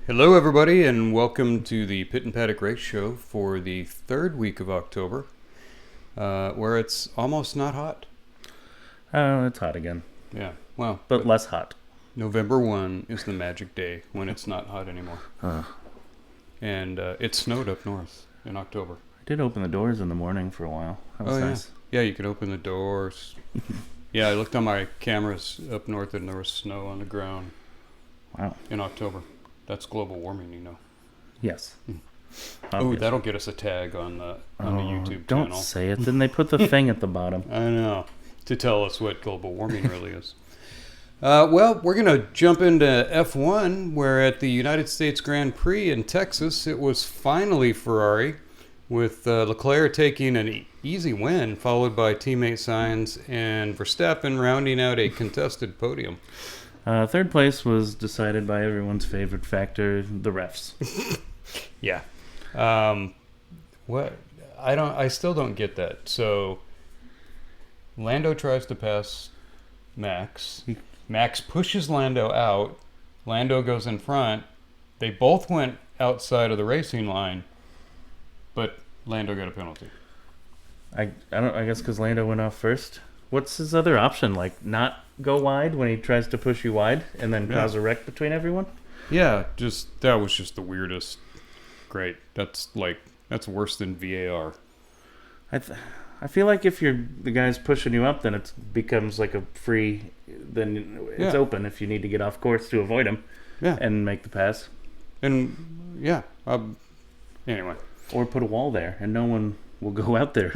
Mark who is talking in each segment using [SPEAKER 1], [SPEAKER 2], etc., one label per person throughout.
[SPEAKER 1] Hello everybody, and welcome to the Pit and Paddock Race Show for the third week of October, where it's almost not hot.
[SPEAKER 2] Oh, it's hot again.
[SPEAKER 1] Yeah, well.
[SPEAKER 2] But less hot.
[SPEAKER 1] November 1 is the magic day when it's not hot anymore. And it snowed up north in October.
[SPEAKER 2] I did open the doors in the morning for a while. That was nice.
[SPEAKER 1] Yeah, you could open the doors. Yeah, I looked on my cameras up north and there was snow on the ground.
[SPEAKER 2] Wow.
[SPEAKER 1] In October. That's global warming, you know.
[SPEAKER 2] Yes.
[SPEAKER 1] Oh, that'll get us a tag on the YouTube channel.
[SPEAKER 2] Don't say it. Then they put the thing at the bottom.
[SPEAKER 1] I know. To tell us what global warming really is. Well, we're going to jump into F1, where at the United States Grand Prix in Texas, it was finally Ferrari, with Leclerc taking an easy win, followed by teammate Sainz and Verstappen rounding out a contested podium.
[SPEAKER 2] Third place was decided by everyone's favorite factor, the refs.
[SPEAKER 1] Yeah. What? I still don't get that. So Lando tries to pass Max. Max pushes Lando out. Lando goes in front. They both went outside of the racing line, but Lando got a penalty.
[SPEAKER 2] I guess because Lando went off first. What's his other option? Like not go wide when he tries to push you wide and then cause a wreck between everyone?
[SPEAKER 1] Yeah, that was just the weirdest. Great. That's worse than VAR.
[SPEAKER 2] I feel like if the guy's pushing you up, then it becomes like a free. Then it's open if you need to get off course to avoid him.
[SPEAKER 1] Yeah.
[SPEAKER 2] And make the pass.
[SPEAKER 1] And anyway,
[SPEAKER 2] or put a wall there, and no one will go out there.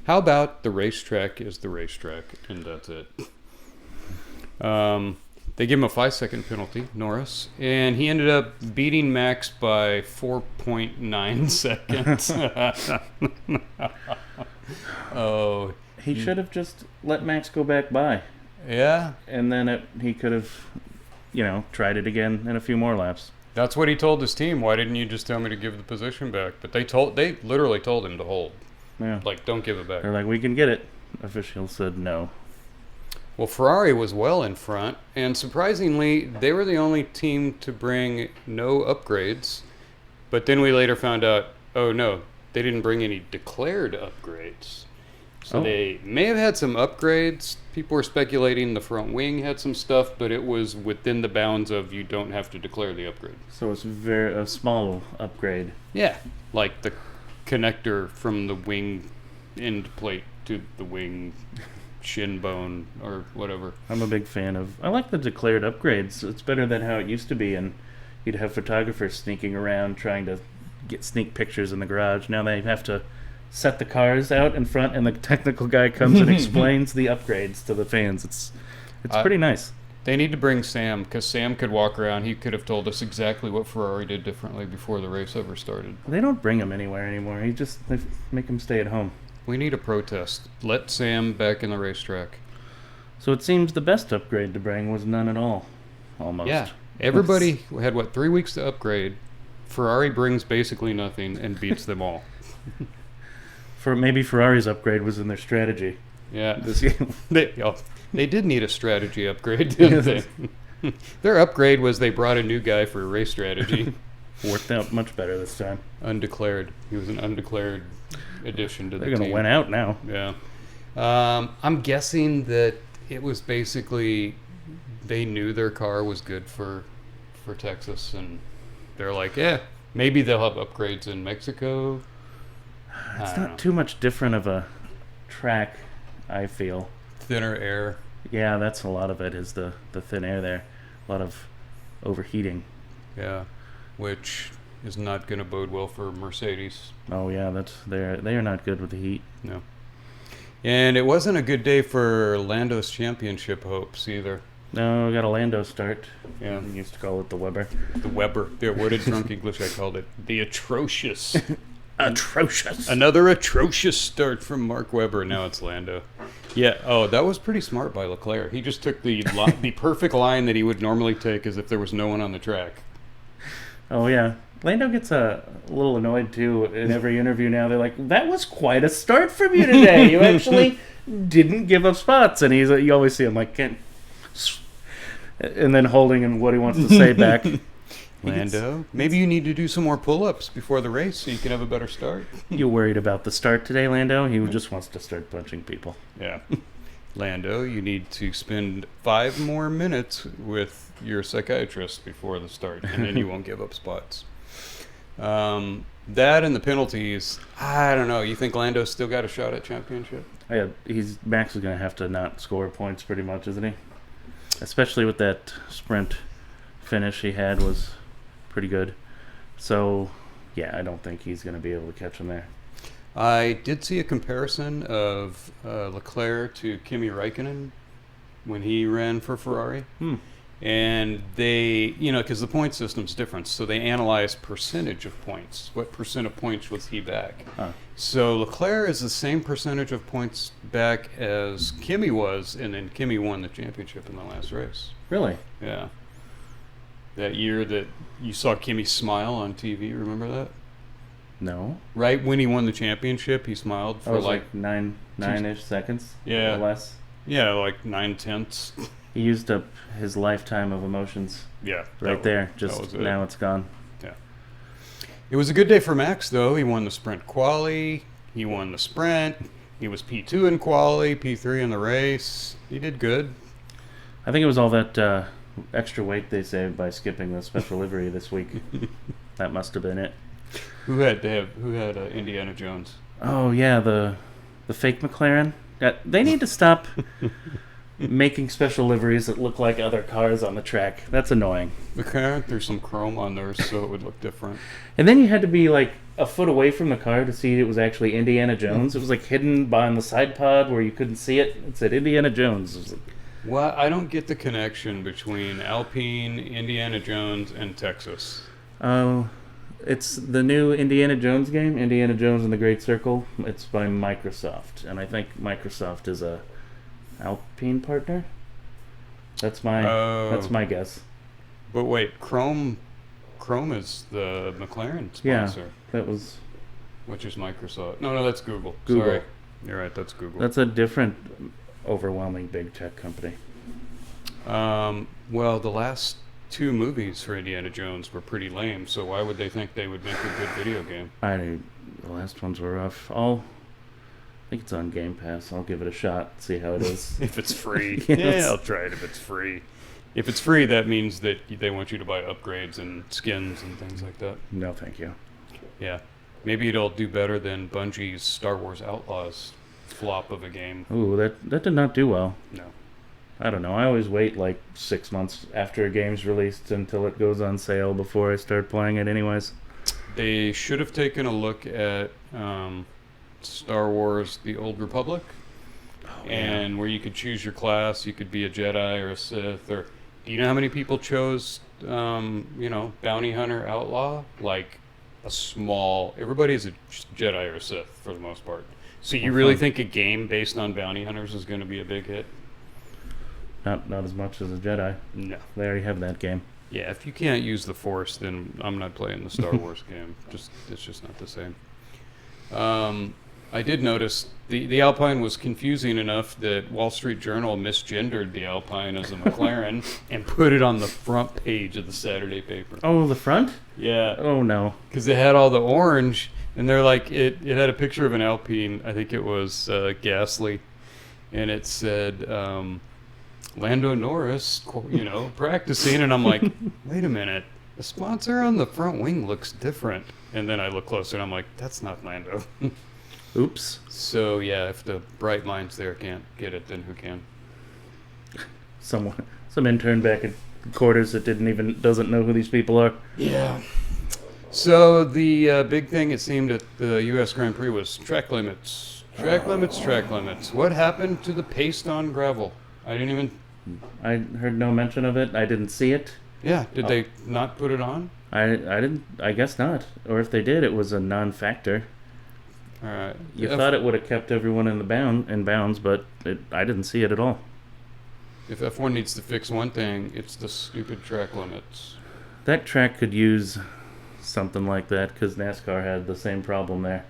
[SPEAKER 1] How about the racetrack is the racetrack, and that's it. They give him a 5-second penalty, Norris, and he ended up beating Max by 4.9 seconds. Oh,
[SPEAKER 2] he should have just let Max go back by.
[SPEAKER 1] Yeah,
[SPEAKER 2] and then he could have, tried it again in a few more laps.
[SPEAKER 1] That's what he told his team. Why didn't you just tell me to give the position back? But they literally told him to hold.
[SPEAKER 2] Yeah.
[SPEAKER 1] Like, don't give it back.
[SPEAKER 2] They're like, we can get it. Officials said no.
[SPEAKER 1] Well, Ferrari was well in front, and surprisingly, they were the only team to bring no upgrades. But then we later found out, oh no, they didn't bring any declared upgrades. So they may have had some upgrades. People were speculating the front wing had some stuff, but it was within the bounds of you don't have to declare the upgrade.
[SPEAKER 2] So it's a small upgrade.
[SPEAKER 1] Yeah, like the connector from the wing end plate to the wing shin bone or whatever.
[SPEAKER 2] I'm a big fan I like the declared upgrades. It's better than how it used to be, and you'd have photographers sneaking around trying to get sneak pictures in the garage. Now they have to set the cars out in front, and the technical guy comes and explains the upgrades to the fans. It's pretty nice.
[SPEAKER 1] They need to bring Sam, because Sam could walk around. He could have told us exactly what Ferrari did differently before the race ever started.
[SPEAKER 2] They don't bring him anywhere anymore. They make him stay at home.
[SPEAKER 1] We need a protest. Let Sam back in the racetrack.
[SPEAKER 2] So it seems the best upgrade to bring was none at all, almost.
[SPEAKER 1] Yeah. Everybody had, 3 weeks to upgrade. Ferrari brings basically nothing and beats them all.
[SPEAKER 2] Maybe Ferrari's upgrade was in their strategy.
[SPEAKER 1] Yeah. They did need a strategy upgrade, didn't they? Their upgrade was they brought a new guy for a race strategy.
[SPEAKER 2] Worked out much better this time.
[SPEAKER 1] Undeclared. He was an undeclared addition to the team.
[SPEAKER 2] They're going to win out now.
[SPEAKER 1] Yeah. I'm guessing that it was basically they knew their car was good for Texas, and they're like, maybe they'll have upgrades in Mexico.
[SPEAKER 2] It's not too much different of a track, I feel.
[SPEAKER 1] Thinner air.
[SPEAKER 2] Yeah, that's a lot of it is the thin air there. A lot of overheating.
[SPEAKER 1] Yeah, which is not going to bode well for Mercedes.
[SPEAKER 2] Oh yeah, they are not good with the heat.
[SPEAKER 1] No. And it wasn't a good day for Lando's championship hopes either.
[SPEAKER 2] No, we got a Lando start.
[SPEAKER 1] Yeah.
[SPEAKER 2] We used to call it the Weber.
[SPEAKER 1] The Weber. The awarded drunk English I called it. The atrocious.
[SPEAKER 2] Atrocious.
[SPEAKER 1] Another atrocious start from Mark Webber. Now it's Lando. Yeah. Oh, that was pretty smart by Leclerc. He just took the perfect line that he would normally take as if there was no one on the track.
[SPEAKER 2] Oh, yeah. Lando gets a little annoyed too in every interview now. They're like, "That was quite a start from you today. You actually didn't give up spots." And you always see him like, and then holding in what he wants to say back.
[SPEAKER 1] Lando, maybe you need to do some more pull-ups before the race so you can have a better start.
[SPEAKER 2] You worried about the start today, Lando? He just wants to start punching people.
[SPEAKER 1] Yeah. Lando, you need to spend 5 more minutes with your psychiatrist before the start, and then you won't give up spots. That and the penalties, I don't know. You think Lando's still got a shot at championship?
[SPEAKER 2] Yeah, Max is going to have to not score points pretty much, isn't he? Especially with that sprint finish he had was pretty good. So, yeah, I don't think he's going to be able to catch him there.
[SPEAKER 1] I did see a comparison of Leclerc to Kimi Räikkönen when he ran for Ferrari. And they, because the point system's different, so they analyze percentage of points. What percent of points was he back? So Leclerc is the same percentage of points back as Kimi was, and then Kimi won the championship in the last race.
[SPEAKER 2] Really?
[SPEAKER 1] Yeah. That year that you saw Kimi smile on TV, remember that?
[SPEAKER 2] No.
[SPEAKER 1] Right when he won the championship, he smiled for
[SPEAKER 2] like nine-ish seconds?
[SPEAKER 1] Yeah.
[SPEAKER 2] Or less?
[SPEAKER 1] Yeah, like 9/10.
[SPEAKER 2] He used up his lifetime of emotions.
[SPEAKER 1] Yeah.
[SPEAKER 2] Right there. Just now it's gone.
[SPEAKER 1] Yeah. It was a good day for Max, though. He won the sprint quali. He won the sprint. He was P2 in quali, P3 in the race. He did good.
[SPEAKER 2] I think it was all that extra weight they saved by skipping the special livery this week. That must have been it.
[SPEAKER 1] Who had Indiana Jones?
[SPEAKER 2] Oh yeah, the fake McLaren. They need to stop making special liveries that look like other cars on the track. That's annoying.
[SPEAKER 1] McLaren threw some chrome on theirs so it would look different.
[SPEAKER 2] And then you had to be like a foot away from the car to see it was actually Indiana Jones. It was like hidden behind the side pod where you couldn't see it. It said Indiana Jones. It was like,
[SPEAKER 1] well, I don't get the connection between Alpine, Indiana Jones, and Texas.
[SPEAKER 2] Oh, it's the new Indiana Jones game, Indiana Jones and the Great Circle. It's by Microsoft, and I think Microsoft is a Alpine partner. That's my guess.
[SPEAKER 1] But wait, Chrome is the McLaren sponsor.
[SPEAKER 2] Yeah, that was.
[SPEAKER 1] Which is Microsoft? No, that's Google.
[SPEAKER 2] Google.
[SPEAKER 1] Sorry, you're right. That's Google.
[SPEAKER 2] That's a different, overwhelming big tech company.
[SPEAKER 1] Well, the last 2 movies for Indiana Jones were pretty lame, so why would they think they would make a good video game?
[SPEAKER 2] The last ones were rough. I think it's on Game Pass. I'll give it a shot, see how it is.
[SPEAKER 1] If it's free.
[SPEAKER 2] Yes.
[SPEAKER 1] Yeah, I'll try it if it's free. If it's free, that means that they want you to buy upgrades and skins and things like that.
[SPEAKER 2] No, thank you.
[SPEAKER 1] Yeah. Maybe it'll do better than Bungie's Star Wars Outlaws flop of a game.
[SPEAKER 2] Ooh, that did not do well.
[SPEAKER 1] No.
[SPEAKER 2] I don't know. I always wait like 6 months after a game's released until it goes on sale before I start playing it anyways.
[SPEAKER 1] They should have taken a look at Star Wars The Old Republic. And where you could choose your class. You could be a Jedi or a Sith. Or do you know how many people chose, bounty hunter outlaw? Like everybody is a Jedi or a Sith for the most part. So you really think a game based on bounty hunters is going to be a big hit?
[SPEAKER 2] Not as much as a Jedi.
[SPEAKER 1] No.
[SPEAKER 2] They already have that game.
[SPEAKER 1] Yeah, if you can't use the Force, then I'm not playing the Star Wars game. It's just not the same. I did notice the Alpine was confusing enough that Wall Street Journal misgendered the Alpine as a McLaren and put it on the front page of the Saturday paper.
[SPEAKER 2] Oh, the front?
[SPEAKER 1] Yeah.
[SPEAKER 2] Oh, no.
[SPEAKER 1] Because it had all the orange, and they're like, it had a picture of an Alpine. I think it was Gasly, and it said Lando Norris, practicing, and I'm like, wait a minute, the sponsor on the front wing looks different. And then I look closer, and I'm like, that's not Lando.
[SPEAKER 2] Oops.
[SPEAKER 1] So, yeah, if the bright minds there can't get it, then who can?
[SPEAKER 2] Some intern back at quarters that doesn't know who these people are.
[SPEAKER 1] Yeah. So the big thing, it seemed, at the U.S. Grand Prix was track limits. Track limits. What happened to the paste on gravel? I
[SPEAKER 2] heard no mention of it. I didn't see it.
[SPEAKER 1] Yeah, did they not put it on?
[SPEAKER 2] I didn't. I guess not. Or if they did, it was a non-factor.
[SPEAKER 1] All right.
[SPEAKER 2] You thought it would have kept everyone in bounds, but I didn't see it at all.
[SPEAKER 1] If F1 needs to fix one thing, it's the stupid track limits.
[SPEAKER 2] That track could use something like that, because NASCAR had the same problem there.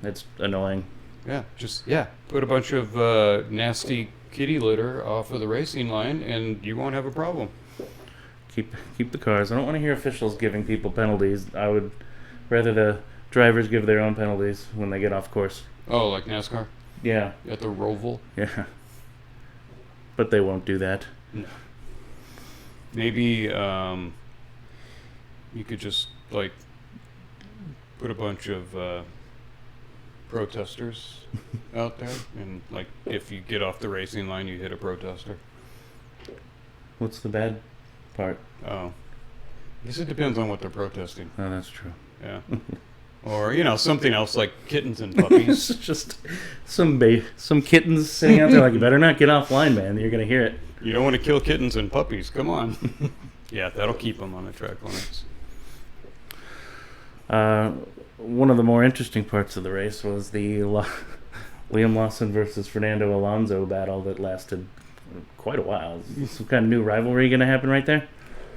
[SPEAKER 2] It's annoying.
[SPEAKER 1] Yeah, just put a bunch of nasty kitty litter off of the racing line, and you won't have a problem.
[SPEAKER 2] Keep the cars. I don't want to hear officials giving people penalties. I would rather the drivers give their own penalties when they get off course.
[SPEAKER 1] Oh, like NASCAR
[SPEAKER 2] Yeah,
[SPEAKER 1] at the Roval?
[SPEAKER 2] yeah. But they won't do that.
[SPEAKER 1] No. Maybe you could just like put a bunch of protesters out there, and like if you get off the racing line, you hit a protester.
[SPEAKER 2] What's the bad part?
[SPEAKER 1] Oh, I guess it depends on what they're protesting.
[SPEAKER 2] Oh, that's true.
[SPEAKER 1] Yeah. Or, something else like kittens and puppies.
[SPEAKER 2] It's just some kittens sitting out there like, you better not get offline, man. You're going to hear it.
[SPEAKER 1] You don't want to kill kittens and puppies. Come on. Yeah, that'll keep them on the track limits.
[SPEAKER 2] One of the more interesting parts of the race was the Liam Lawson versus Fernando Alonso battle that lasted quite a while. Some kind of new rivalry going to happen right there?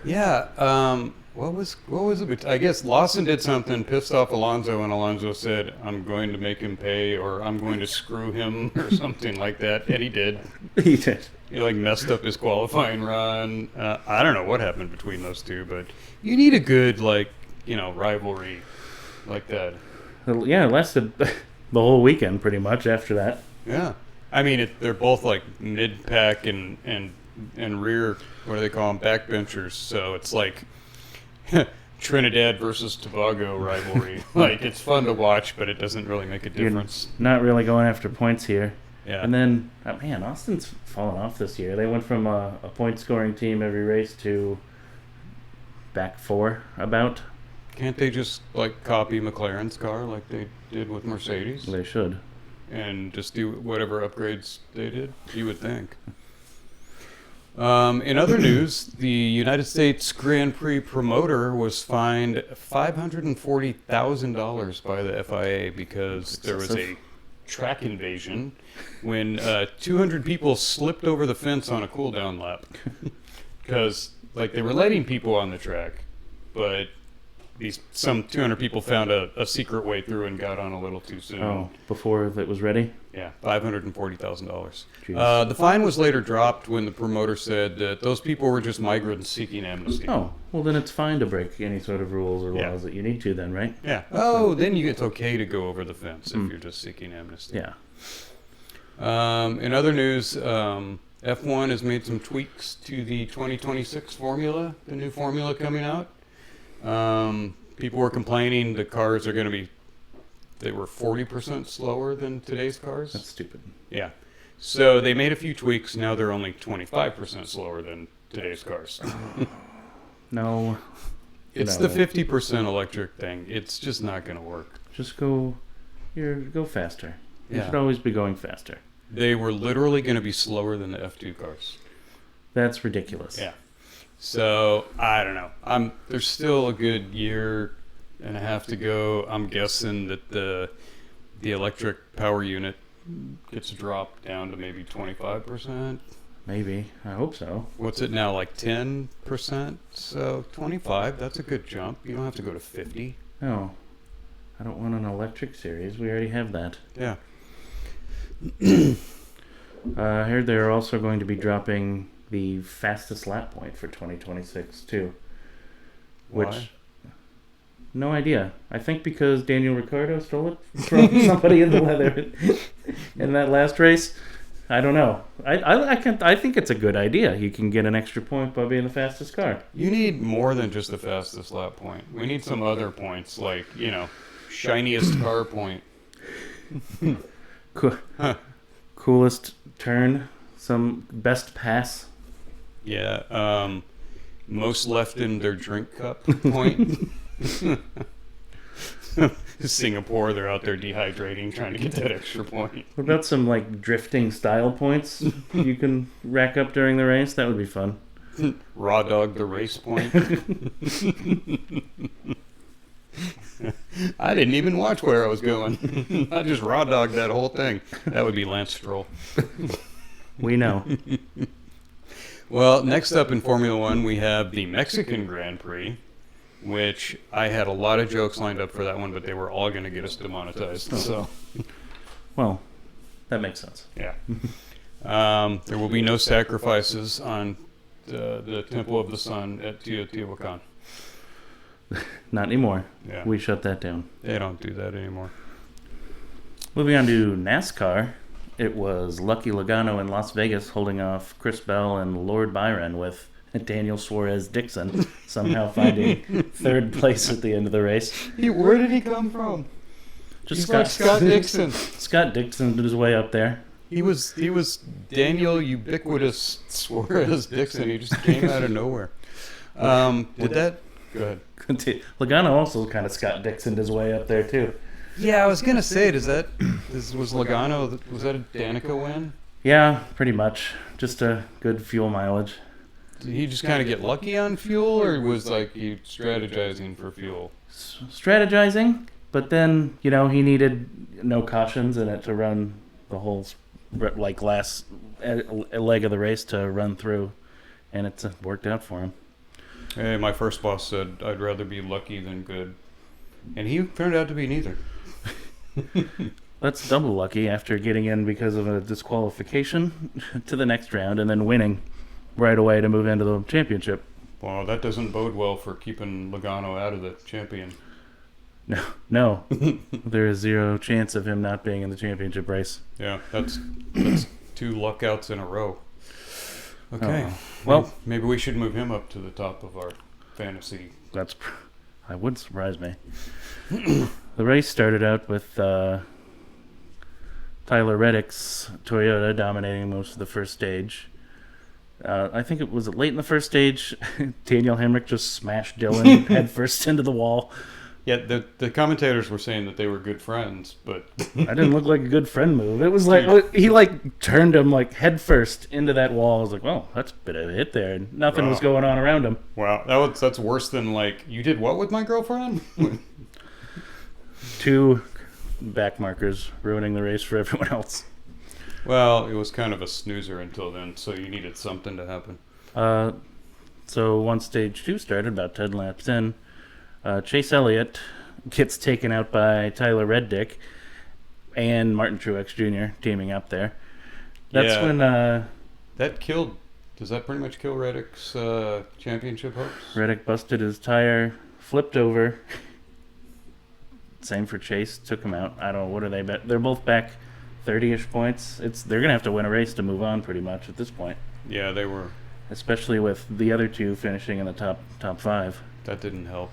[SPEAKER 1] Yeah. What was it? I guess Lawson did something, pissed off Alonso, and Alonso said, "I'm going to make him pay," or "I'm going to screw him," or something like that. And he did.
[SPEAKER 2] He did.
[SPEAKER 1] He messed up his qualifying run. I don't know what happened between those two, but you need a good rivalry like that.
[SPEAKER 2] Yeah, it lasted the whole weekend pretty much after that.
[SPEAKER 1] Yeah, I mean they're both like mid-pack and rear. What do they call them? Backbenchers. So it's like Trinidad versus Tobago rivalry. It's fun to watch, but it doesn't really make a difference.
[SPEAKER 2] You're not really going after points here.
[SPEAKER 1] Yeah.
[SPEAKER 2] And then, Austin's fallen off this year. They went from a point-scoring team every race to back four about.
[SPEAKER 1] Can't they just copy McLaren's car like they did with Mercedes?
[SPEAKER 2] They should.
[SPEAKER 1] And just do whatever upgrades they did, you would think. In other news, the United States Grand Prix promoter was fined $540,000 by the FIA because there was a track invasion when 200 people slipped over the fence on a cool-down lap. Because they were letting people on the track, but some 200 people found a secret way through and got on a little too soon.
[SPEAKER 2] Oh, before it was ready?
[SPEAKER 1] Yeah, $540,000. The fine was later dropped when the promoter said that those people were just migrants seeking amnesty.
[SPEAKER 2] Oh, well then it's fine to break any sort of rules or laws that you need to then, right?
[SPEAKER 1] Yeah. Oh, then it's okay to go over the fence if you're just seeking amnesty.
[SPEAKER 2] Yeah.
[SPEAKER 1] In other news, F1 has made some tweaks to the 2026 formula, the new formula coming out. People were complaining the cars are going to be, they were 40% slower than today's cars.
[SPEAKER 2] That's stupid.
[SPEAKER 1] Yeah. So they made a few tweaks. Now they're only 25% slower than today's cars.
[SPEAKER 2] No.
[SPEAKER 1] It's the 50% electric thing. It's just not going to work.
[SPEAKER 2] Just go faster. You should always be going faster.
[SPEAKER 1] They were literally going to be slower than the F2 cars.
[SPEAKER 2] That's ridiculous.
[SPEAKER 1] Yeah. So, I don't know. There's still a good year and a half to go. I'm guessing that the electric power unit gets dropped down to maybe 25%.
[SPEAKER 2] Maybe. I hope so.
[SPEAKER 1] What's it now, 10%? So 25, that's a good jump. You don't have to go to 50.
[SPEAKER 2] No. I don't want an electric series. We already have that.
[SPEAKER 1] Yeah.
[SPEAKER 2] I heard they're also going to be dropping the fastest lap point for 2026 too.
[SPEAKER 1] Why?
[SPEAKER 2] No idea. I think because Daniel Ricciardo stole it from somebody in the leather in that last race. I don't know. I think it's a good idea. You can get an extra point by being the fastest car.
[SPEAKER 1] You need more than just the fastest lap point. We need some other points, shiniest car point.
[SPEAKER 2] Coolest turn. Some best pass.
[SPEAKER 1] Yeah. Most left in their drink cup point. Singapore, they're out there dehydrating, trying to get that extra point.
[SPEAKER 2] What about some drifting style points you can rack up during the race? That would be fun.
[SPEAKER 1] Raw dog the race point. I didn't even watch where I was going. I just raw dogged that whole thing. That would be Lance Stroll.
[SPEAKER 2] We know.
[SPEAKER 1] Well, next up in Formula One, we have the Mexican Grand Prix, which I had a lot of jokes lined up for that one, but they were all going to get us demonetized. So,
[SPEAKER 2] Well, that makes sense.
[SPEAKER 1] yeah. There will be no sacrifices on the Temple of the Sun at Teotihuacan.
[SPEAKER 2] Not anymore.
[SPEAKER 1] Yeah.
[SPEAKER 2] We shut that down.
[SPEAKER 1] They don't do that anymore.
[SPEAKER 2] Moving on to NASCAR, it was Lucky Logano in Las Vegas holding off Chris Bell and Lord Byron with Daniel Suarez Dixon somehow finding third place at the end of the race.
[SPEAKER 1] Where did he come from?
[SPEAKER 2] Just
[SPEAKER 1] Scott Dixon.
[SPEAKER 2] Scott Dixon did his way up there.
[SPEAKER 1] He was Daniel Ubiquitous Suarez Dixon. He just came out of nowhere. Did that? Go ahead.
[SPEAKER 2] Logano also kind of Scott Dixoned his way up there too.
[SPEAKER 1] Yeah, I was gonna say, was Logano? Was that a Danica win?
[SPEAKER 2] Yeah, pretty much. Just a good fuel mileage.
[SPEAKER 1] Did he just kind of get lucky on fuel, or was he strategizing for fuel?
[SPEAKER 2] Strategizing, but then he needed no cautions in it to run the whole last leg of the race to run through, and it's worked out for him.
[SPEAKER 1] Hey, my first boss said I'd rather be lucky than good, and he turned out to be neither.
[SPEAKER 2] That's double lucky after getting in because of a disqualification to the next round and then winning right away to move into the championship.
[SPEAKER 1] Well, that doesn't bode well for keeping Logano out of the champion.
[SPEAKER 2] No. There is zero chance of him not being in the championship race.
[SPEAKER 1] Yeah, that's 2 luckouts in a row. Okay.
[SPEAKER 2] Well,
[SPEAKER 1] maybe we should move him up to the top of our fantasy.
[SPEAKER 2] That would surprise me. The race started out with Tyler Reddick's Toyota dominating most of the first stage. I think it was late in the first stage. Daniel Hemrick just smashed Dylan head first into the wall.
[SPEAKER 1] Yeah, the commentators were saying that they were good friends, but
[SPEAKER 2] That didn't look like a good friend move. It was he turned him head first into that wall. I was like, well, that's a bit of a hit there. And nothing was going on around him.
[SPEAKER 1] Wow, that's worse than you did what with my girlfriend?
[SPEAKER 2] 2 back markers ruining the race for everyone else.
[SPEAKER 1] Well, it was kind of a snoozer until then, so you needed something to happen.
[SPEAKER 2] So once stage 2 started, about 10 laps in, Chase Elliott gets taken out by Tyler Reddick and Martin Truex Jr. teaming up there. That's when
[SPEAKER 1] that killed. Does that pretty much kill Reddick's championship hopes?
[SPEAKER 2] Reddick busted his tire, flipped over. Same for Chase, took him out. I don't know, what are they bet? They're both back 30-ish points. They're gonna have to win a race to move on pretty much at this point.
[SPEAKER 1] Yeah, they were.
[SPEAKER 2] Especially with the other 2 finishing in the top 5.
[SPEAKER 1] That didn't help.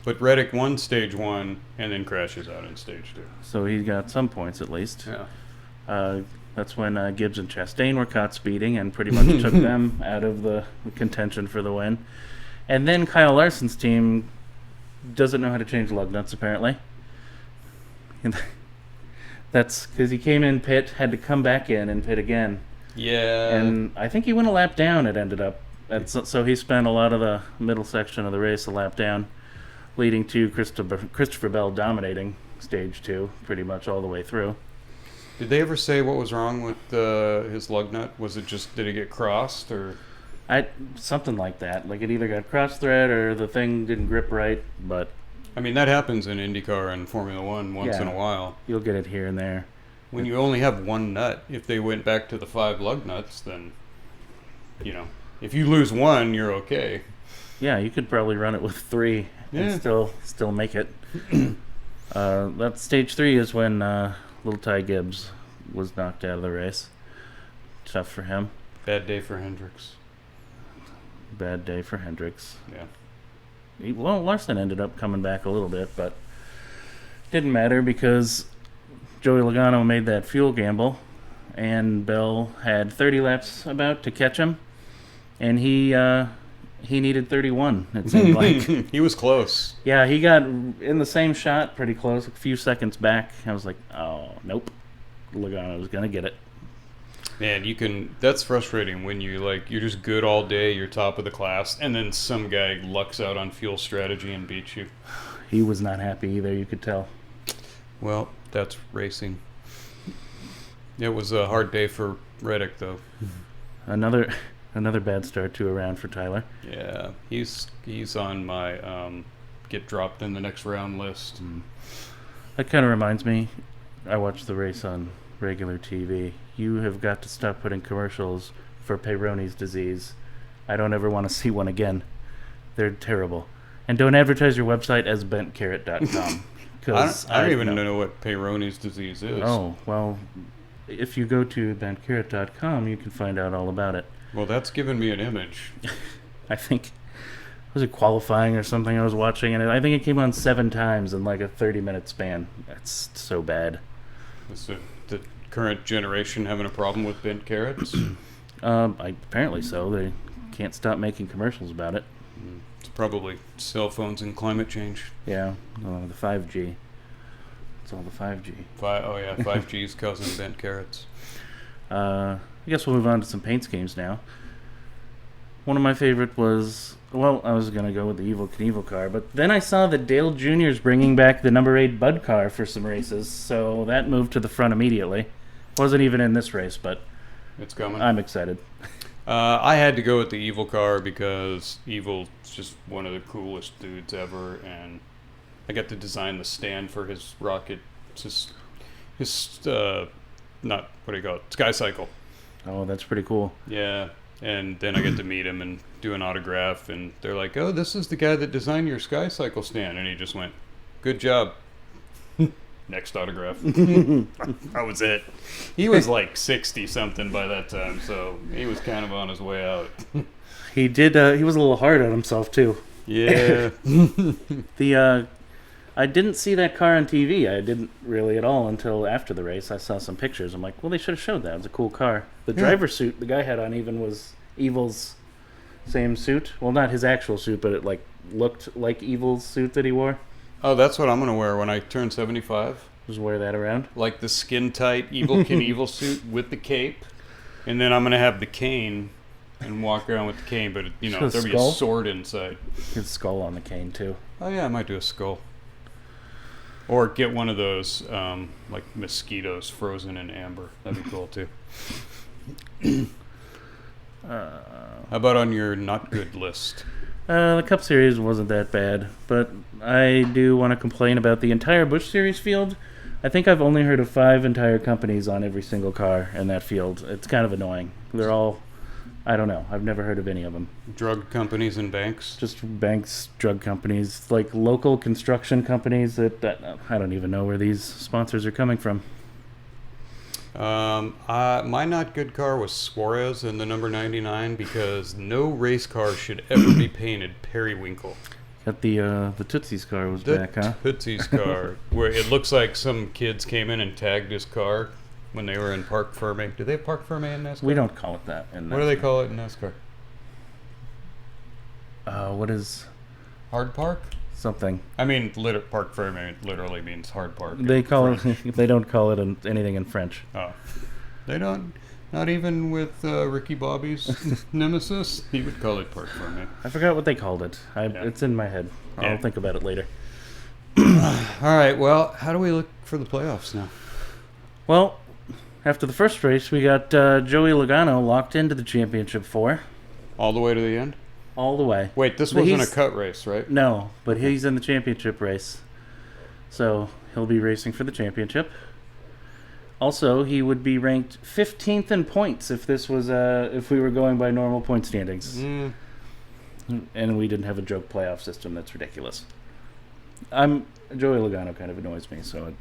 [SPEAKER 1] But Reddick won stage 1 and then crashes out in stage 2.
[SPEAKER 2] So he got some points at least.
[SPEAKER 1] Yeah.
[SPEAKER 2] That's when Gibbs and Chastain were caught speeding and pretty much took them out of the contention for the win. And then Kyle Larson's team doesn't know how to change lug nuts, apparently. That's because he came in pit, had to come back in and pit again.
[SPEAKER 1] Yeah.
[SPEAKER 2] And I think he went a lap down, it ended up. So he spent a lot of the middle section of the race a lap down, leading to Christopher Bell dominating stage 2 pretty much all the way through.
[SPEAKER 1] Did they ever say what was wrong with his lug nut? Was it just, did it get crossed or?
[SPEAKER 2] Something like that. It either got cross thread or the thing didn't grip right, but...
[SPEAKER 1] I mean, that happens in IndyCar and Formula One once in a while.
[SPEAKER 2] You'll get it here and there.
[SPEAKER 1] When you only have one nut, if they went back to the 5 lug nuts, then, if you lose one, you're okay.
[SPEAKER 2] Yeah, you could probably run it with 3 and still make it. That stage 3 is when little Ty Gibbs was knocked out of the race. Tough for him.
[SPEAKER 1] Bad day for Hendricks.
[SPEAKER 2] Bad day for Hendricks.
[SPEAKER 1] Yeah.
[SPEAKER 2] Larson ended up coming back a little bit, but didn't matter because Joey Logano made that fuel gamble, and Bell had 30 laps about to catch him, and he needed 31, it seemed like.
[SPEAKER 1] He was close.
[SPEAKER 2] Yeah, he got in the same shot pretty close, a few seconds back. I was like, oh, nope. Logano's going to get it.
[SPEAKER 1] Man, that's frustrating when you're just good all day, you're top of the class, and then some guy lucks out on fuel strategy and beats you.
[SPEAKER 2] He was not happy either, you could tell.
[SPEAKER 1] Well, that's racing. It was a hard day for Reddick, though.
[SPEAKER 2] Another bad start to a round for Tyler.
[SPEAKER 1] Yeah, he's on my get dropped in the next round list.
[SPEAKER 2] That kind of reminds me, I watched the race on regular TV. You have got to stop putting commercials for Peyronie's disease. I don't ever want to see one again. They're terrible. And don't advertise your website as bentcarrot.com.
[SPEAKER 1] I don't even know what Peyronie's disease is.
[SPEAKER 2] Oh, well, if you go to bentcarrot.com, you can find out all about it.
[SPEAKER 1] Well, that's given me an image.
[SPEAKER 2] I think, was it qualifying or something I was watching? And I think it came on 7 times in like a 30-minute span. That's so bad.
[SPEAKER 1] Is the current generation having a problem with bent carrots?
[SPEAKER 2] Apparently so. They can't stop making commercials about it.
[SPEAKER 1] It's probably cell phones and climate change.
[SPEAKER 2] Yeah, the 5G. It's all the 5G.
[SPEAKER 1] 5G is causing bent carrots.
[SPEAKER 2] I guess we'll move on to some paint schemes now. One of my favorite was, well, I was going to go with the Evel Knievel car, but then I saw that Dale Jr. is bringing back the number 8 Bud car for some races, so that moved to the front immediately. Wasn't even in this race, but
[SPEAKER 1] it's coming.
[SPEAKER 2] I'm excited.
[SPEAKER 1] I had to go with the Evel car because Evel's just one of the coolest dudes ever, and I got to design the stand for his rocket. It's his not, what do you call it, Sky Cycle.
[SPEAKER 2] Oh, that's pretty cool.
[SPEAKER 1] Yeah, and then I get to meet him and do an autograph, and they're like, "Oh, this is the guy that designed your Sky Cycle stand," and he just went, "Good job." Next autograph. That was it. He was like 60-something by that time, so he was kind of on his way out.
[SPEAKER 2] He did. He was a little hard on himself too.
[SPEAKER 1] Yeah.
[SPEAKER 2] I didn't see that car on TV. I didn't really at all until after the race. I saw some pictures. I'm like, well, they should have showed that. It was a cool car. The driver's suit the guy had on even was Evel's same suit. Well, not his actual suit, but it like looked like Evel's suit that he wore.
[SPEAKER 1] Oh, that's what I'm going to wear when I turn 75.
[SPEAKER 2] Just wear that around?
[SPEAKER 1] Like the skin-tight Evil suit with the cape. And then I'm going to have the cane and walk around with the cane, but, there'll be a sword inside.
[SPEAKER 2] His skull on the cane, too.
[SPEAKER 1] Oh, yeah, I might do a skull. Or get one of those, like, mosquitoes frozen in amber. That'd be cool, too. How about on your not good list?
[SPEAKER 2] The Cup Series wasn't that bad, but I do want to complain about the entire Busch Series field. I think I've only heard of 5 entire companies on every single car in that field. It's kind of annoying. They're all, I don't know, I've never heard of any of them.
[SPEAKER 1] Drug companies and banks?
[SPEAKER 2] Just banks, drug companies, like local construction companies that I don't even know where these sponsors are coming from.
[SPEAKER 1] My not good car was Suarez in the number 99 because no race car should ever be painted periwinkle.
[SPEAKER 2] Got the Tootsie's car was back, huh?
[SPEAKER 1] Tootsie's car, where it looks like some kids came in and tagged his car when they were in Parc Ferme. Do they have Parc Ferme in NASCAR?
[SPEAKER 2] We don't call it that in NASCAR.
[SPEAKER 1] What do they call it in NASCAR?
[SPEAKER 2] What is...
[SPEAKER 1] Hard Park?
[SPEAKER 2] Something.
[SPEAKER 1] I mean, Parc Ferme literally means hard park.
[SPEAKER 2] They call it. They don't call it anything in French.
[SPEAKER 1] Oh, they don't. Not even with Ricky Bobby's nemesis. He would call it Parc Ferme.
[SPEAKER 2] I forgot what they called it. It's in my head. I'll think about it later.
[SPEAKER 1] All right. Well, how do we look for the playoffs now?
[SPEAKER 2] Well, after the first race, we got Joey Logano locked into the championship 4.
[SPEAKER 1] All the way to the end?
[SPEAKER 2] All the way.
[SPEAKER 1] Wait, this wasn't a cut race, right?
[SPEAKER 2] No, but he's in the championship race. So he'll be racing for the championship. Also, he would be ranked 15th in points if this was if we were going by normal point standings. And we didn't have a joke playoff system. That's ridiculous. Joey Logano kind of annoys me, so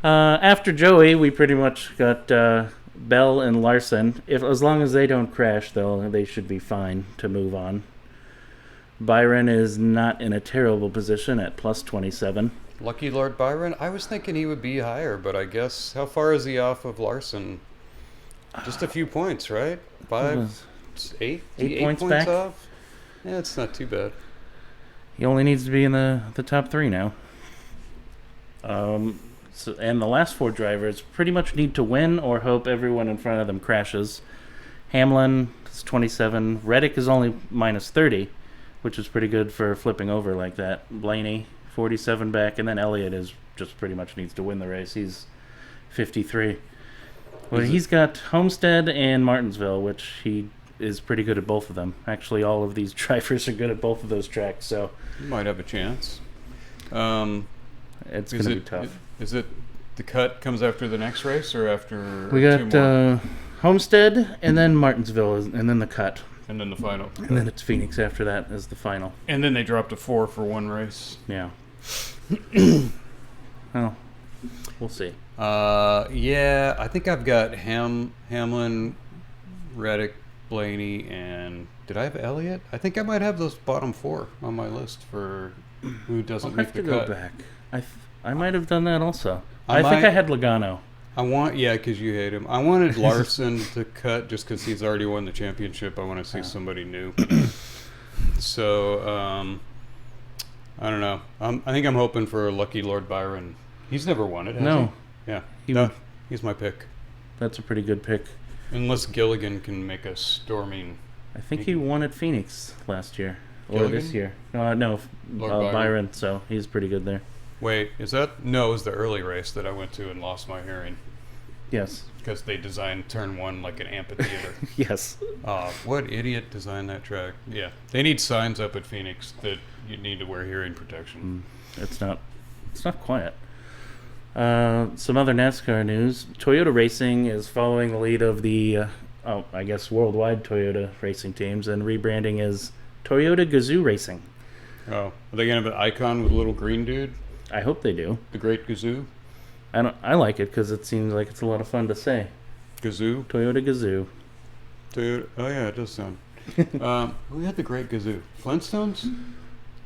[SPEAKER 2] after Joey, we pretty much got Bell and Larson. As long as they don't crash, though, they should be fine to move on. Byron is not in a terrible position at plus 27.
[SPEAKER 1] Lucky Lord Byron? I was thinking he would be higher, but I guess, how far is he off of Larson? Just a few points, right? 8
[SPEAKER 2] points back
[SPEAKER 1] off? Yeah, it's not too bad.
[SPEAKER 2] He only needs to be in the top 3 now. And the last 4 drivers pretty much need to win or hope everyone in front of them crashes. Hamlin is 27. Reddick is only minus 30, which is pretty good for flipping over like that. Blaney, 47 back, and then Elliott is just pretty much needs to win the race. He's 53. Well, he's got Homestead and Martinsville, which he is pretty good at both of them. Actually, all of these drivers are good at both of those tracks, so
[SPEAKER 1] You might have a chance.
[SPEAKER 2] it's going to be tough.
[SPEAKER 1] Is it the cut comes after the next race or after
[SPEAKER 2] We
[SPEAKER 1] two more?
[SPEAKER 2] got Homestead, and then Martinsville, and then the cut.
[SPEAKER 1] And then the final.
[SPEAKER 2] And then it's Phoenix after that as the final.
[SPEAKER 1] And then they dropped to 4 for one race.
[SPEAKER 2] Yeah. Well, we'll see.
[SPEAKER 1] Yeah, I think I've got Hamlin, Reddick, Blaney, and did I have Elliott? I think I might have those bottom 4 on my list for who doesn't
[SPEAKER 2] I'll
[SPEAKER 1] make
[SPEAKER 2] have
[SPEAKER 1] the
[SPEAKER 2] to go
[SPEAKER 1] cut.
[SPEAKER 2] back. I might have done that also.
[SPEAKER 1] I
[SPEAKER 2] I think
[SPEAKER 1] might-
[SPEAKER 2] I had Logano.
[SPEAKER 1] Because you hate him. I wanted Larson to cut just because he's already won the championship. I want to see somebody new. So, I don't know. I think I'm hoping for lucky Lord Byron. He's never won it, has
[SPEAKER 2] No.
[SPEAKER 1] he? Yeah.
[SPEAKER 2] He
[SPEAKER 1] No,
[SPEAKER 2] would-
[SPEAKER 1] he's my pick.
[SPEAKER 2] That's a pretty good pick.
[SPEAKER 1] Unless Gilligan can make a storming.
[SPEAKER 2] I think he won at Phoenix last year. Or
[SPEAKER 1] Gilligan?
[SPEAKER 2] this year. No,
[SPEAKER 1] Lord
[SPEAKER 2] Byron.
[SPEAKER 1] Byron.
[SPEAKER 2] So he's pretty good there.
[SPEAKER 1] Wait, is that? No, it was the early race that I went to and lost my hearing
[SPEAKER 2] Yes.
[SPEAKER 1] because they designed turn 1 like an amphitheater.
[SPEAKER 2] Yes.
[SPEAKER 1] What idiot designed that track? Yeah, they need signs up at Phoenix that you need to wear hearing protection.
[SPEAKER 2] It's not quiet. Some other NASCAR news. Toyota Racing is following the lead of the, I guess, worldwide Toyota racing teams and rebranding as Toyota Gazoo Racing.
[SPEAKER 1] Oh, are they gonna have an icon with a little green dude?
[SPEAKER 2] I hope they do.
[SPEAKER 1] The Great Gazoo?
[SPEAKER 2] I like it because it seems like it's a lot of fun to say.
[SPEAKER 1] Gazoo?
[SPEAKER 2] Toyota Gazoo.
[SPEAKER 1] Dude, oh yeah, it does sound. Who had the Great Gazoo? Flintstones?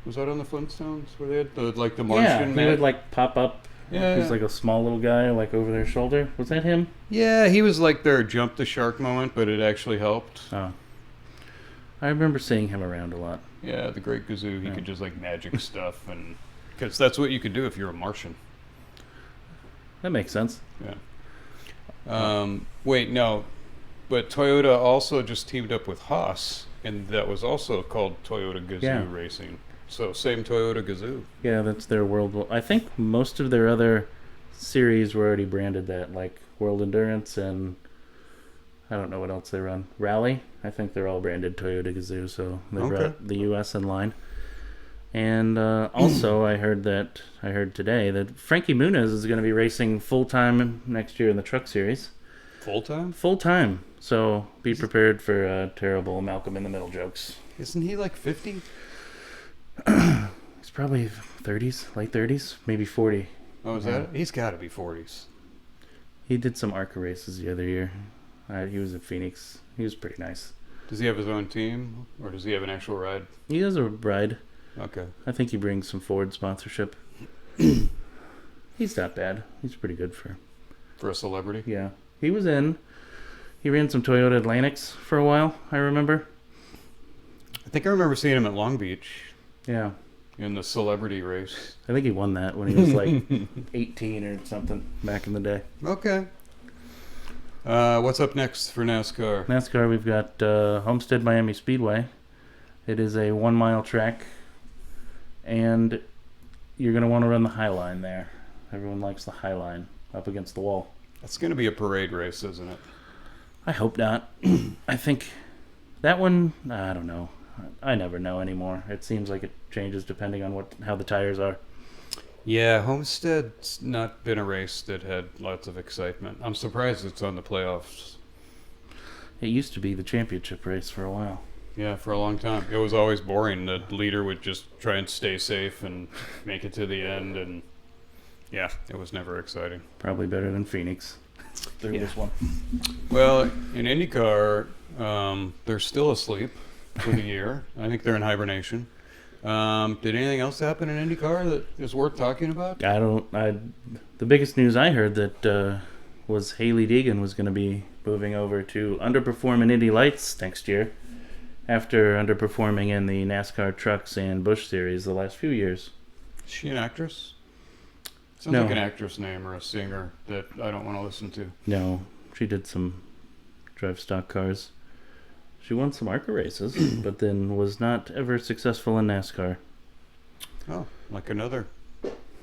[SPEAKER 1] Was that on the Flintstones where they had the
[SPEAKER 2] Yeah,
[SPEAKER 1] Martian
[SPEAKER 2] he
[SPEAKER 1] man?
[SPEAKER 2] would like pop up.
[SPEAKER 1] Yeah,
[SPEAKER 2] He's
[SPEAKER 1] yeah.
[SPEAKER 2] like a small little guy, like over their shoulder. Was that him?
[SPEAKER 1] Yeah, he was like their jump the shark moment, but it actually helped.
[SPEAKER 2] Oh, I remember seeing him around a lot.
[SPEAKER 1] Yeah, the Great Gazoo. He
[SPEAKER 2] Yeah.
[SPEAKER 1] could just like magic stuff, and because that's what you could do if you're a Martian.
[SPEAKER 2] That makes sense.
[SPEAKER 1] Yeah. Wait, no, but Toyota also just teamed up with Haas, and that was also called Toyota Gazoo
[SPEAKER 2] Yeah.
[SPEAKER 1] Racing. So same Toyota Gazoo.
[SPEAKER 2] Yeah, that's their world. I think most of their other series were already branded that, like World Endurance and I don't know what else they run. Rally. I think they're all branded Toyota Gazoo, so they
[SPEAKER 1] Okay.
[SPEAKER 2] brought the U.S. in line. And also, I heard today that Frankie Muniz is going to be racing full time next year in the Truck Series.
[SPEAKER 1] Full time?
[SPEAKER 2] Full time. So be prepared for terrible Malcolm in the Middle jokes.
[SPEAKER 1] Isn't he like 50?
[SPEAKER 2] He's probably 30s, late 30s, maybe 40.
[SPEAKER 1] Oh, is that it? He's got to be 40s.
[SPEAKER 2] He did some ARCA races the other year. He was at Phoenix. He was pretty nice.
[SPEAKER 1] Does he have his own team, or does he have an actual ride?
[SPEAKER 2] He has a ride.
[SPEAKER 1] Okay.
[SPEAKER 2] I think he brings some Ford sponsorship. He's not bad. He's pretty good for.
[SPEAKER 1] For a celebrity?
[SPEAKER 2] Yeah. He was in. He ran some Toyota Atlantics for a while, I remember.
[SPEAKER 1] I think I remember seeing him at Long Beach
[SPEAKER 2] Yeah.
[SPEAKER 1] in the celebrity race.
[SPEAKER 2] I think he won that when he was like 18 or something back in the day.
[SPEAKER 1] Okay. What's up next for NASCAR?
[SPEAKER 2] NASCAR, we've got Homestead Miami Speedway. It is a 1 mile track, and you're going to want to run the high line there. Everyone likes the high line up against the wall.
[SPEAKER 1] That's going to be a parade race, isn't it?
[SPEAKER 2] I hope not. I think that one, I don't know. I never know anymore. It seems like it changes depending on how the tires are.
[SPEAKER 1] Yeah, Homestead's not been a race that had lots of excitement. I'm surprised it's on the playoffs.
[SPEAKER 2] It used to be the championship race for a while.
[SPEAKER 1] Yeah, for a long time. It was always boring. The leader would just try and stay safe and make it to the end, and yeah, it was never exciting.
[SPEAKER 2] Probably better than Phoenix. Through
[SPEAKER 1] Yeah.
[SPEAKER 2] this one.
[SPEAKER 1] Well, in IndyCar, they're still asleep for the year. I think they're in hibernation. Did anything else happen in IndyCar that is worth talking about?
[SPEAKER 2] The biggest news I heard that was Haley Deegan was going to be moving over to underperform in Indy Lights next year after underperforming in the NASCAR Trucks and Busch Series the last few years.
[SPEAKER 1] Is she an actress? Sounds
[SPEAKER 2] No.
[SPEAKER 1] like an actress name or a singer that I don't want to listen to.
[SPEAKER 2] No, she did some drive stock cars. She won some ARCA races, but then was not ever successful in NASCAR.
[SPEAKER 1] Oh, like another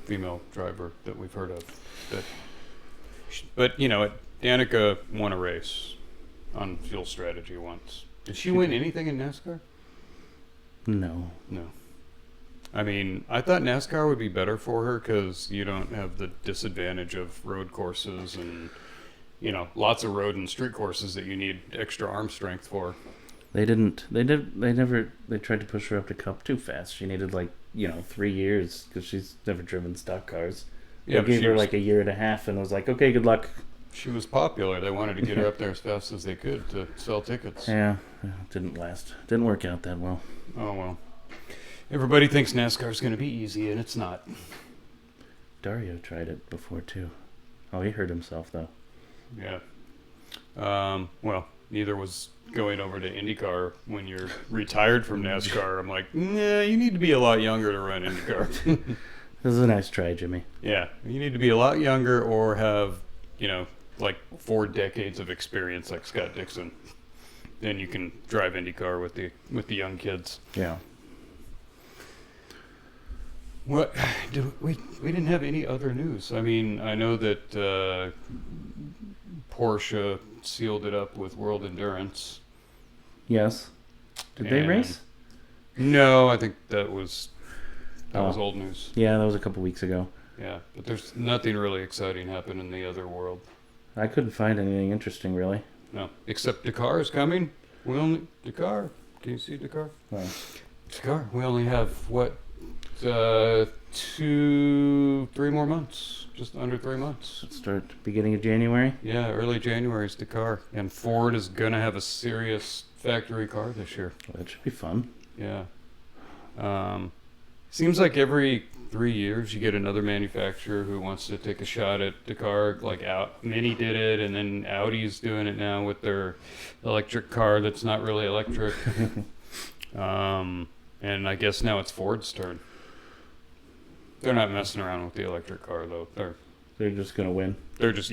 [SPEAKER 1] female driver that we've heard of. But you know, Danica won a race on Fuel Strategy once. Did she win anything in NASCAR?
[SPEAKER 2] No.
[SPEAKER 1] No. I mean, I thought NASCAR would be better for her because you don't have the disadvantage of road courses and, lots of road and street courses that you need extra arm strength for.
[SPEAKER 2] They didn't. They did. They never. They tried to push her up to Cup too fast. She needed 3 years because she's never driven stock cars.
[SPEAKER 1] Yeah,
[SPEAKER 2] they gave her a year and a half and was like, okay, good luck.
[SPEAKER 1] She was popular. They wanted to get her up there as fast as they could to sell tickets.
[SPEAKER 2] Yeah, it didn't last. Didn't work out that well.
[SPEAKER 1] Oh, well. Everybody thinks NASCAR's going to be easy, and it's not.
[SPEAKER 2] Dario tried it before, too. Oh, he hurt himself, though.
[SPEAKER 1] Yeah. Well, neither was going over to IndyCar when you're retired from NASCAR. I'm like, nah, you need to be a lot younger to run IndyCar.
[SPEAKER 2] This is a nice try, Jimmy.
[SPEAKER 1] Yeah, you need to be a lot younger or have, 4 decades of experience like Scott Dixon. Then you can drive IndyCar with the young kids.
[SPEAKER 2] Yeah.
[SPEAKER 1] What we didn't have any other news. I mean, I know that Porsche sealed it up with World Endurance.
[SPEAKER 2] Yes. Did they race?
[SPEAKER 1] No, I think that was old news.
[SPEAKER 2] Yeah, that was a couple weeks ago.
[SPEAKER 1] Yeah, but there's nothing really exciting happened in the other world.
[SPEAKER 2] I couldn't find anything interesting, really.
[SPEAKER 1] No, except Dakar is coming. Dakar. Can you see Dakar?
[SPEAKER 2] Well,
[SPEAKER 1] Dakar. We only have 3 more months. Just under 3 months.
[SPEAKER 2] Start beginning of January?
[SPEAKER 1] Yeah, early January is Dakar. And Ford is going to have a serious factory car this year.
[SPEAKER 2] Well, that should be fun.
[SPEAKER 1] Yeah. Seems like every 3 years you get another manufacturer who wants to take a shot at Dakar. Like Mini did it, and then Audi's doing it now with their electric car that's not really electric. And I guess now it's Ford's turn. They're not messing around with the electric car though.
[SPEAKER 2] They're just going to win.
[SPEAKER 1] They're just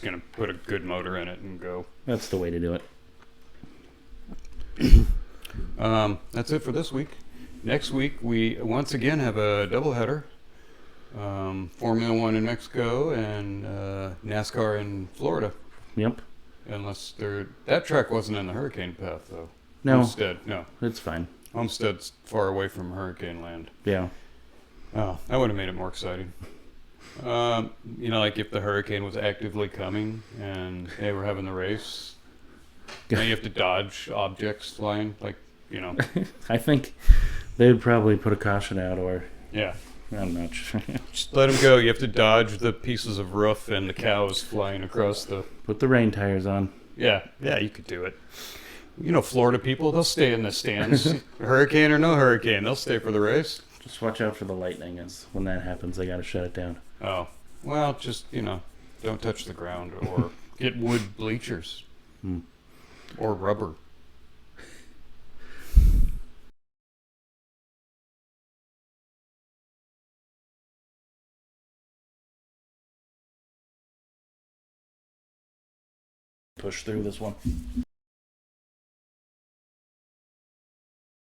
[SPEAKER 1] gonna put a good motor in it and go.
[SPEAKER 2] That's the way to do
[SPEAKER 1] it. That's it for this week. Next week we once again have a doubleheader. Formula One in Mexico and NASCAR in Florida.
[SPEAKER 2] Yep.
[SPEAKER 1] Unless that track wasn't in the hurricane path though.
[SPEAKER 2] No.
[SPEAKER 1] Homestead, no.
[SPEAKER 2] It's fine.
[SPEAKER 1] Homestead's far away from hurricane land.
[SPEAKER 2] Yeah.
[SPEAKER 1] Oh, that would have made it more exciting. Like if the hurricane was actively coming and they were having the race. Now you have to dodge objects flying,
[SPEAKER 2] I think they would probably put a caution out, or
[SPEAKER 1] yeah,
[SPEAKER 2] I'm not sure.
[SPEAKER 1] Just let them go. You have to dodge the pieces of roof and the cows flying across the.
[SPEAKER 2] Put the rain tires on.
[SPEAKER 1] Yeah, you could do it. Florida people, they'll stay in the stands. Hurricane or no hurricane, they'll stay for the race.
[SPEAKER 2] Just watch out for the lightning. When that happens, they got to shut it down.
[SPEAKER 1] Oh, well, just don't touch the ground or get wood bleachers or rubber.
[SPEAKER 2] Push through this one.